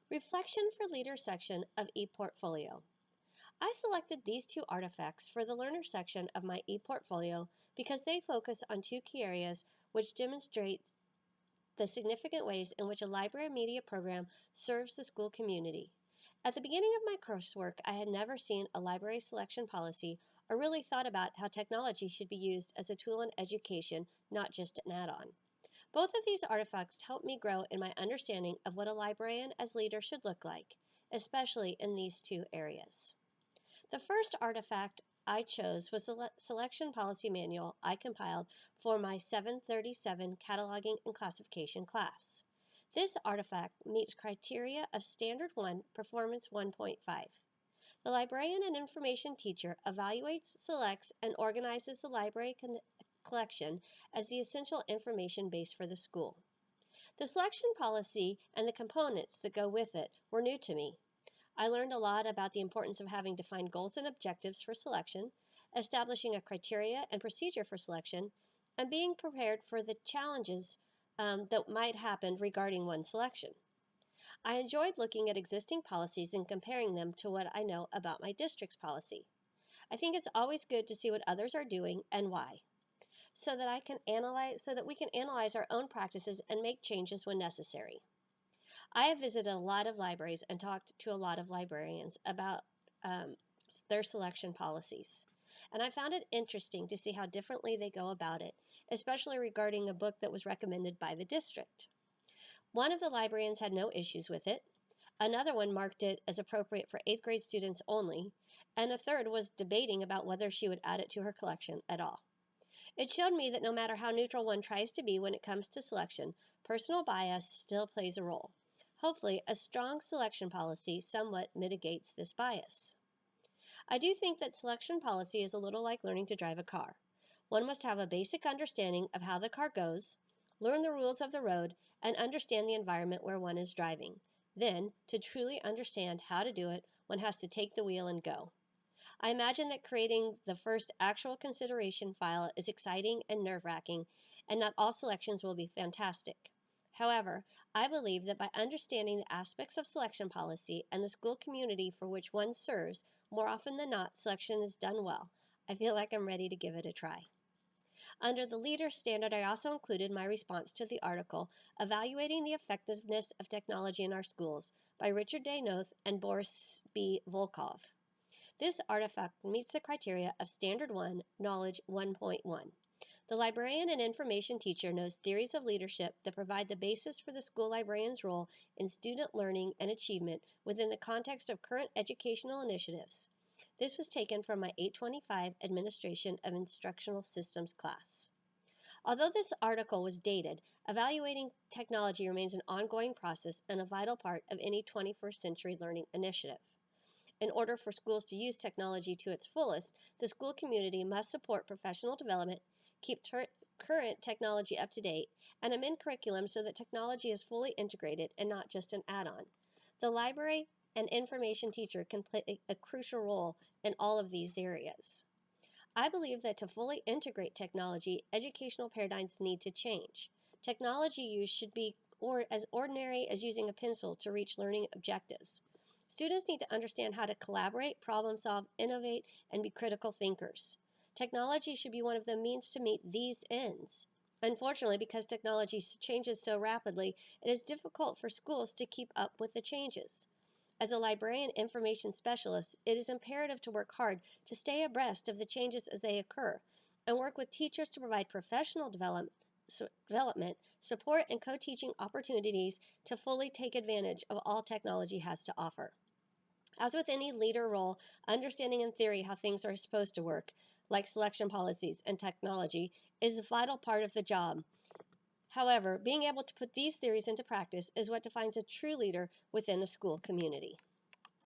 Reflection for Leader section of ePortfolio. I selected these two artifacts for the Learner section of my ePortfolio because they focus on two key areas which demonstrate the significant ways in which a library media program serves the school community. At the beginning of my coursework, I had never seen a library selection policy or really thought about how technology should be used as a tool in education, not just an add-on. Both of these artifacts helped me grow in my understanding of what a librarian as leader should look like, especially in these two areas. The first artifact I chose was the selection policy manual I compiled for my 737 cataloging and classification class. This artifact meets criteria of Standard 1 Performance 1.5. The librarian and information teacher evaluates, selects, and organizes the library collection as the essential information base for the school. The selection policy and the components that go with it were new to me. I learned a lot about the importance of having defined goals and objectives for selection, establishing a criteria and procedure for selection, and being prepared for the challenges that might happen regarding one selection. I enjoyed looking at existing policies and comparing them to what I know about my district's policy. I think it's always good to see what others are doing and why, so that we can analyze our own practices and make changes when necessary. I have visited a lot of libraries and talked to a lot of librarians about their selection policies. And I found it interesting to see how differently they go about it, especially regarding a book that was recommended by the district. One of the librarians had no issues with it, another one marked it as appropriate for 8th grade students only, and a third was debating about whether she would add it to her collection at all. It showed me that no matter how neutral one tries to be when it comes to selection, personal bias still plays a role. Hopefully, a strong selection policy somewhat mitigates this bias. I do think that selection policy is a little like learning to drive a car. One must have a basic understanding of how the car goes, learn the rules of the road, and understand the environment where one is driving. Then, to truly understand how to do it, one has to take the wheel and go. I imagine that creating the first actual consideration file is exciting and nerve-wracking, and not all selections will be fantastic. However, I believe that by understanding the aspects of selection policy and the school community for which one serves, more often than not, selection is done well. I feel like I'm ready to give it a try. Under the Leader standard, I also included my response to the article, Evaluating the Effectiveness of Technology in Our Schools, by Richard Day Noth and Boris B. Volkov. This artifact meets the criteria of Standard 1, Knowledge 1.1. The librarian and information teacher knows theories of leadership that provide the basis for the school librarian's role in student learning and achievement within the context of current educational initiatives. This was taken from my 825 Administration of Instructional Systems class. Although this article was dated, evaluating technology remains an ongoing process and a vital part of any 21st century learning initiative. In order for schools to use technology to its fullest, the school community must support professional development, keep current technology up to date, and amend curriculum so that technology is fully integrated and not just an add-on. The library and information teacher can play a crucial role in all of these areas. I believe that to fully integrate technology, educational paradigms need to change. Technology use should be as ordinary as using a pencil to reach learning objectives. Students need to understand how to collaborate, problem solve, innovate, and be critical thinkers. Technology should be one of the means to meet these ends. Unfortunately, because technology changes so rapidly, it is difficult for schools to keep up with the changes. As a librarian information specialist, it is imperative to work hard to stay abreast of the changes as they occur, and work with teachers to provide professional development, support, and co-teaching opportunities to fully take advantage of all technology has to offer. As with any leader role, understanding in theory how things are supposed to work, like selection policies and technology, is a vital part of the job. However, being able to put these theories into practice is what defines a true leader within a school community.